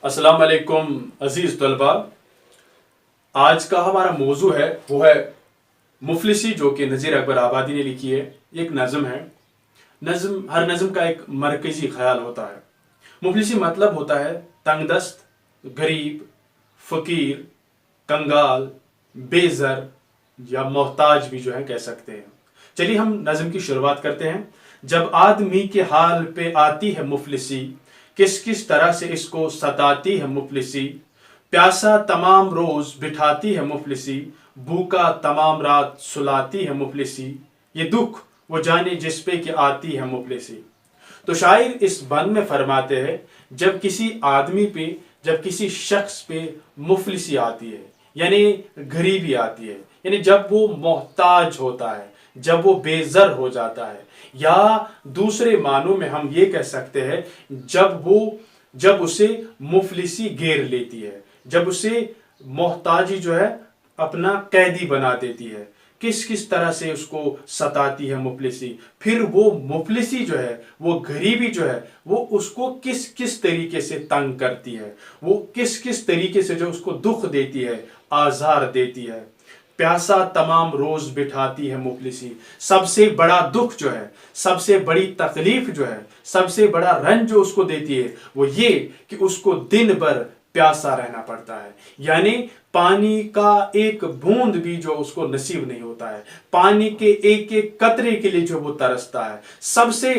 السلام علیکم عزیز طلباء، آج کا ہمارا موضوع ہے وہ ہے مفلسی، جو کہ نذیر اکبر آبادی نے لکھی ہے۔ ایک نظم ہے۔ ہر نظم کا ایک مرکزی خیال ہوتا ہے۔ مفلسی مطلب ہوتا ہے تنگ دست، غریب، فقیر، کنگال، بے زر یا محتاج بھی کہہ سکتے ہیں۔ چلیے ہم نظم کی شروعات کرتے ہیں۔ جب آدمی کے حال پہ آتی ہے مفلسی، کس کس طرح سے اس کو ستاتی ہے مفلسی، پیاسا تمام روز بٹھاتی ہے مفلسی، بھوکا تمام رات سلاتی ہے مفلسی، یہ دکھ وہ جانے جس پہ کہ آتی ہے مفلسی۔ تو شاعر اس بند میں فرماتے ہیں جب کسی آدمی پہ، جب کسی شخص پہ مفلسی آتی ہے، یعنی غریبی آتی ہے، یعنی جب وہ محتاج ہوتا ہے، جب وہ بے زر ہو جاتا ہے، یا دوسرے معنوں میں ہم یہ کہہ سکتے ہیں جب اسے مفلسی گھیر لیتی ہے، جب اسے محتاجی اپنا قیدی بنا دیتی ہے، کس طرح سے اس کو ستاتی ہے مفلسی، پھر وہ مفلسی وہ غریبی وہ اس کو کس طریقے سے تنگ کرتی ہے، وہ کس طریقے سے اس کو دکھ دیتی ہے، آزار دیتی ہے۔ پیاسا تمام روز بٹھاتی ہے مفلسی، سب سے بڑا دکھ سب سے بڑی تکلیف سب سے بڑا رنج جو اس کو دیتی ہے وہ یہ کہ اس کو دن بھر پیاسا رہنا پڑتا ہے، یعنی پانی کا ایک بوند بھی اس کو نصیب نہیں ہوتا ہے، پانی کے ایک ایک قطرے کے لیے وہ ترستا ہے۔ سب سے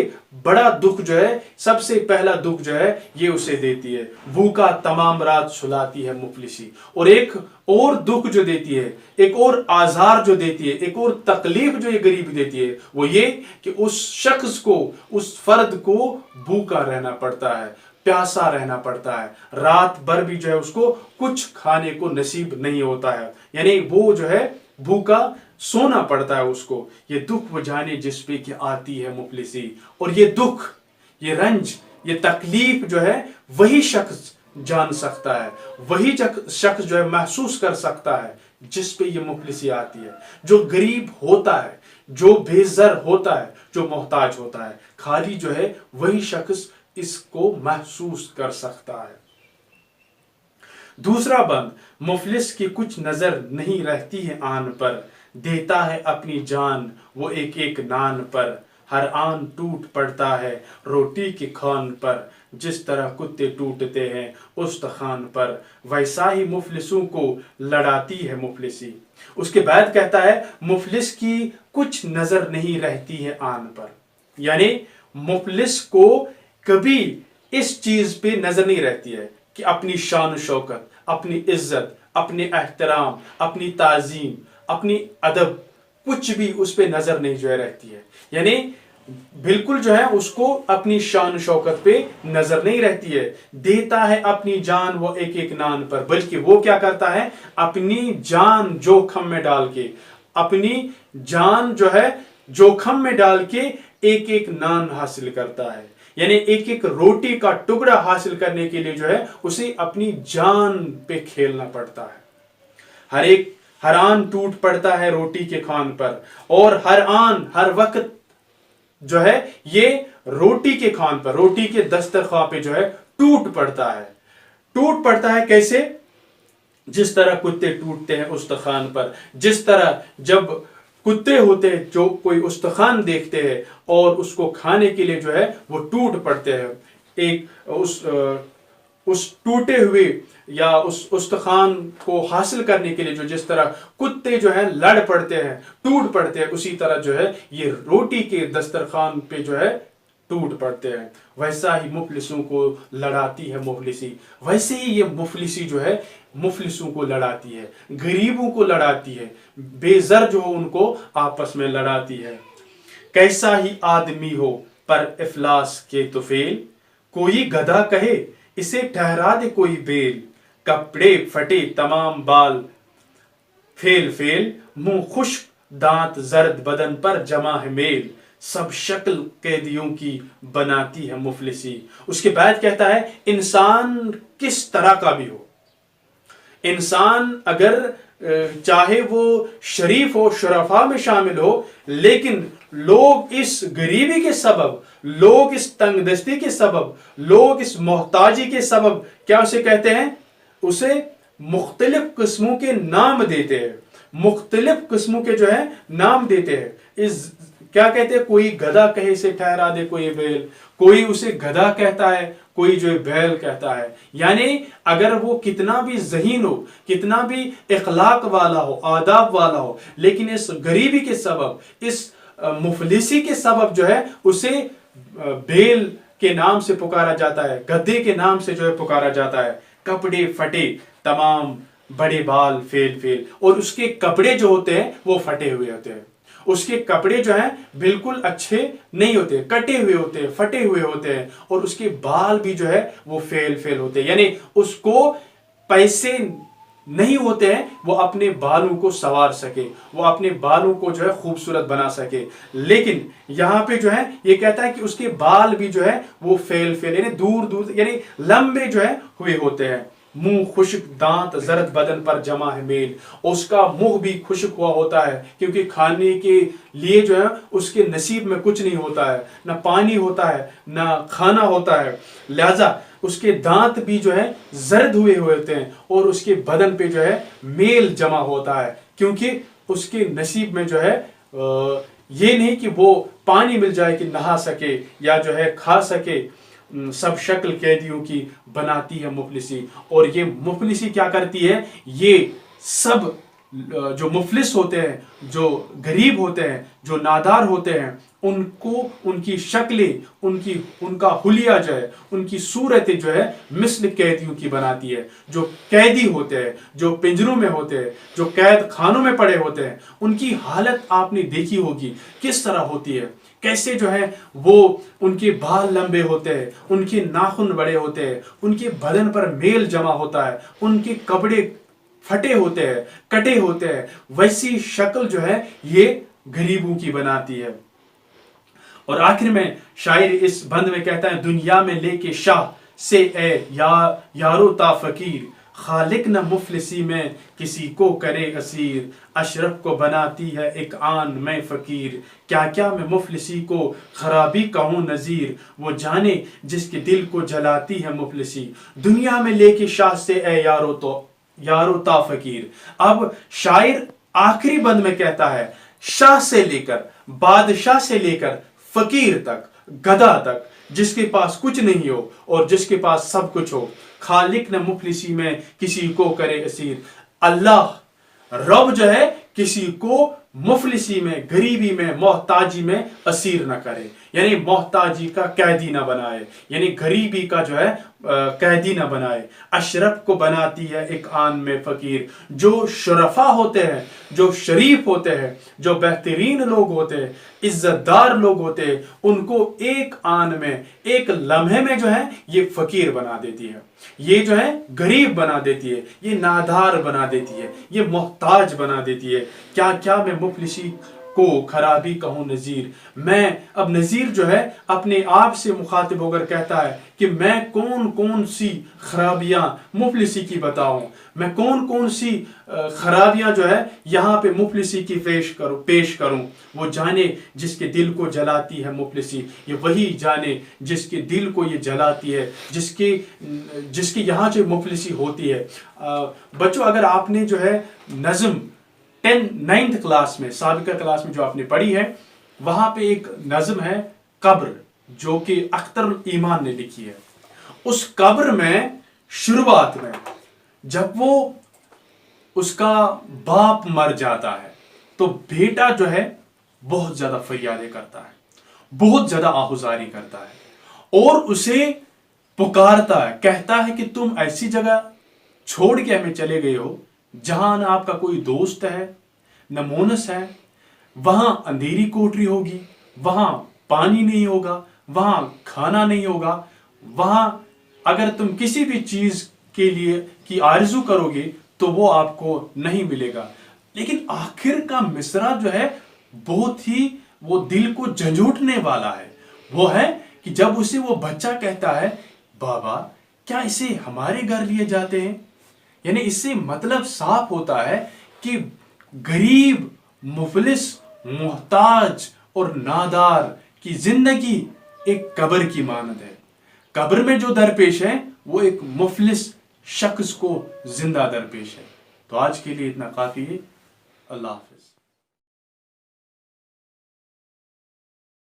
بڑا دکھ سب سے پہلا دکھ یہ اسے دیتی ہے، بھوکا تمام رات سلاتی ہے مفلسی۔ اور ایک اور دکھ جو دیتی ہے، ایک اور آزار جو دیتی ہے، ایک اور تکلیف جو یہ غریب دیتی ہے وہ یہ کہ اس شخص کو، اس فرد کو بھوکا رہنا پڑتا ہے، پیاسا رہنا پڑتا ہے، رات بھر بھی اس کو کچھ کھانے کو نصیب نہیں ہوتا ہے، یعنی وہ بھوکا سونا پڑتا ہے اس کو۔ یہ دکھ وہ جانے جس پہ کہ آتی ہے مفلسی۔ اور یہ دکھ، یہ رنج، یہ تکلیف وہی شخص جان سکتا ہے، وہی شخص محسوس کر سکتا ہے جس پہ یہ مفلسی آتی ہے، جو غریب ہوتا ہے، جو بے زر ہوتا ہے، جو محتاج ہوتا ہے، خالی وہی شخص اس کو محسوس کر سکتا ہے۔ دوسرا بند، مفلس کی کچھ نظر نہیں رہتی ہے آن پر، دیتا ہے اپنی جان وہ ایک ایک نان پر، ہر آن ٹوٹ پڑتا ہے روٹی کے خوان پر، جس طرح کتے ٹوٹتے ہیں استخوان پر، ویسا ہی مفلسوں کو لڑاتی ہے مفلسی۔ اس کے بعد کہتا ہے مفلس کی کچھ نظر نہیں رہتی ہے آن پر، یعنی مفلس کو کبھی اس چیز پہ نظر نہیں رہتی ہے کہ اپنی شان و شوکت، اپنی عزت، اپنے احترام، اپنی تعظیم، اپنی ادب، کچھ بھی اس پہ نظر نہیں رہتی ہے، یعنی بالکل اس کو اپنی شان و شوکت پہ نظر نہیں رہتی ہے۔ دیتا ہے اپنی جان وہ ایک ایک نان پر، بلکہ وہ کیا کرتا ہے، اپنی جان جوکھم میں ڈال کے، اپنی جان جوکھم میں ڈال کے ایک ایک نان حاصل کرتا ہے، یعنی ایک ایک روٹی کا ٹکڑا حاصل کرنے کے لیے اسے اپنی جان پہ کھیلنا پڑتا ہے۔ ہر آن ٹوٹ پڑتا ہے روٹی کے خوان پر، اور ہر آن، ہر وقت یہ روٹی کے خوان پر، روٹی کے دسترخوان پہ ٹوٹ پڑتا ہے۔ ٹوٹ پڑتا ہے کیسے؟ جس طرح کتے ٹوٹتے ہیں استخوان پر، جس طرح جب کتے ہوتے ہیں جو کوئی استخوان دیکھتے ہیں اور اس کو کھانے کے لیے وہ ٹوٹ پڑتے ہیں، ایک اس ٹوٹے ہوئے یا اس استخوان کو حاصل کرنے کے لیے جس طرح کتے لڑ پڑتے ہیں، ٹوٹ پڑتے ہیں، اسی طرح یہ روٹی کے دسترخوان پہ ٹوٹ پڑتے ہیں۔ ویسا ہی مفلسوں کو لڑاتی ہے مفلسی، ویسے ہی یہ مفلسی مفلسوں کو لڑاتی ہے، غریبوں کو لڑاتی ہے، بے زر ان کو آپس میں لڑاتی ہے۔ کیسا ہی آدمی ہو پر افلاس کے طفیل، کوئی گدھا کہے اسے ٹھہرا دے کوئی بیل، کپڑے پھٹے تمام بال فیل فیل، منہ خشک دانت زرد بدن پر جمع ہے میل، سب شکل قیدیوں کی بناتی ہے مفلسی۔ اس کے بعد کہتا ہے انسان کس طرح کا بھی ہو، انسان اگر چاہے وہ شریف ہو، شرفا میں شامل ہو، لیکن لوگ اس غریبی کے سبب، لوگ اس تنگ دستی کے سبب، لوگ اس محتاجی کے سبب کیا اسے کہتے ہیں؟ اسے مختلف قسموں کے نام دیتے ہیں، مختلف قسموں کے جو ہے نام دیتے ہیں۔ اس کیا کہتے ہیں؟ کوئی گدھا کہے سے ٹھہرا دے کوئی بیل، کوئی اسے گدھا کہتا ہے، کوئی جو بیل کہتا ہے۔ یعنی اگر وہ کتنا بھی ذہین ہو، کتنا بھی اخلاق والا ہو، آداب والا ہو، لیکن اس غریبی کے سبب، اس مفلسی کے سبب جو ہے اسے بیل کے نام سے پکارا جاتا ہے، گدھے کے نام سے جو ہے پکارا جاتا ہے۔ کپڑے پھٹے، تمام بڑے بال فیل، اور اس کے کپڑے جو ہوتے ہیں وہ پھٹے ہوئے ہوتے ہیں، اس کے کپڑے جو ہیں بالکل اچھے نہیں ہوتے، کٹے ہوئے ہوتے ہیں، پھٹے ہوئے ہوتے ہیں، اور اس کے بال بھی جو ہے وہ فیل ہوتے ہیں۔ یعنی اس کو پیسے نہیں ہوتے ہیں وہ اپنے بالوں کو سنوار سکے، وہ اپنے بالوں کو جو ہے خوبصورت بنا سکے، لیکن یہاں پہ جو ہے یہ کہتا ہے کہ اس کے بال بھی جو ہے وہ فیل یعنی دور یعنی لمبے جو ہے ہوئے ہوتے ہیں۔ منہ خشک، دانت زرد، بدن پر جمع ہے میل، اس کا منہ بھی خشک ہوا ہوتا ہے کیونکہ کھانے کے لیے جو ہے اس کے نصیب میں کچھ نہیں ہوتا ہے، نہ پانی ہوتا ہے، نہ کھانا ہوتا ہے، لہذا اس کے دانت بھی جو ہے زرد ہوئے ہوتے ہیں، اور اس کے بدن پہ جو ہے میل جمع ہوتا ہے کیونکہ اس کے نصیب میں جو ہے یہ نہیں کہ وہ پانی مل جائے کہ نہا سکے یا جو ہے کھا سکے۔ سب شکل قیدیوں کی بناتی ہے مفلسی، اور یہ مفلسی کیا کرتی ہے؟ یہ سب جو مفلس ہوتے ہیں، جو غریب ہوتے ہیں، جو نادار ہوتے ہیں، ان کو ان کی شکلیں، ان کا حلیہ جو ہے، ان کی صورتیں جو ہے مثل قیدیوں کی بناتی ہے۔ جو قیدی ہوتے ہیں، جو پنجروں میں ہوتے ہیں، جو قید خانوں میں پڑے ہوتے ہیں، ان کی حالت آپ نے دیکھی ہوگی کس طرح ہوتی ہے، کیسے جو ہے وہ ان کے بال لمبے ہوتے ہیں، ان کے ناخن بڑے ہوتے ہیں، ان کے بدن پر میل جمع ہوتا ہے، ان کے کپڑے پھٹے ہوتے ہیں، کٹے ہوتے ہیں۔ ویسی شکل جو ہے یہ غریبوں کی بناتی ہے۔ اور آخر میں شاعر اس بند میں کہتا ہے، دنیا میں لے کے شاہ سے اے یارو تا فقیر، خالق نہ مفلسی میں کسی کو کرے اسیر، اشرف کو بناتی ہے ایک آن میں فقیر، کیا کیا میں مفلسی کو خرابی کہوں نذیر، وہ جانے جس کے دل کو جلاتی ہے مفلسی، دنیا میں لے کے شاہ سے اے یارو تا فقیر۔ اب شاعر آخری بند میں کہتا ہے شاہ سے لے کر، بادشاہ سے لے کر فقیر تک، گدھا تک، جس کے پاس کچھ نہیں ہو اور جس کے پاس سب کچھ ہو، خالق نہ مفلسی میں کسی کو کرے اسیر۔ اللہ رب جو ہے کسی کو مفلسی میں، غریبی میں، محتاجی میں اسیر نہ کرے، یعنی محتاجی کا قیدی نہ بنائے، یعنی غریبی کا جو ہے قیدی نہ بنائے۔ اشرف کو بناتی ہے ایک آن میں فقیر، جو شرفا ہوتے ہیں، جو شریف ہوتے ہیں، جو بہترین لوگ ہوتے ہیں، عزت دار لوگ ہوتے ہیں، ان کو ایک آن میں، ایک لمحے میں جو ہے یہ فقیر بنا دیتی ہے، یہ جو ہے غریب بنا دیتی ہے، یہ نادار بنا دیتی ہے، یہ محتاج بنا دیتی ہے۔ کیا کیا میں مفلسی کو خرابی کہوں نذیر، میں اب نذیر جو ہے اپنے آپ سے مخاطب ہو کر کہتا ہے کہ میں کون سی خرابیاں مفلسی کی بتاؤں، میں کون سی خرابیاں جو ہے یہاں پہ مفلسی کی پیش کروں۔ وہ جانے جس کے دل کو جلاتی ہے مفلسی، یہ وہی جانے جس کے دل کو یہ جلاتی ہے، جس کی یہاں جو مفلسی ہوتی ہے۔ بچوں اگر آپ نے جو ہے نظم 9th کلاس میں، سابقہ کلاس میں جو آپ نے پڑھی ہے، وہاں پہ ایک نظم ہے قبر، جو کہ اختر ایمان نے لکھی ہے۔ اس قبر میں شروعات میں جب وہ اس کا باپ مر جاتا ہے تو بیٹا جو ہے بہت زیادہ فریادیں کرتا ہے، بہت زیادہ آہوزاری کرتا ہے، اور اسے پکارتا ہے، کہتا ہے کہ تم ایسی جگہ چھوڑ کے ہمیں چلے گئے ہو جہاں نہ آپ کا کوئی دوست ہے، نہ مونس ہے، وہاں اندھیری کوٹری ہوگی، وہاں پانی نہیں ہوگا، وہاں کھانا نہیں ہوگا، وہاں اگر تم کسی بھی چیز کے لیے کی آرزو کرو گے تو وہ آپ کو نہیں ملے گا۔ لیکن آخر کا مصرع جو ہے بہت ہی وہ دل کو جھنجھوڑنے والا ہے، وہ ہے کہ جب اسے وہ بچہ کہتا ہے، بابا کیا اسے ہمارے گھر لیے جاتے ہیں؟ یعنی اس سے مطلب صاف ہوتا ہے کہ غریب، مفلس، محتاج اور نادار کی زندگی ایک قبر کی مانند ہے. قبر میں جو درپیش ہے وہ ایک مفلس شخص کو زندہ درپیش ہے. تو آج کے لیے اتنا کافی ہے. اللہ حافظ.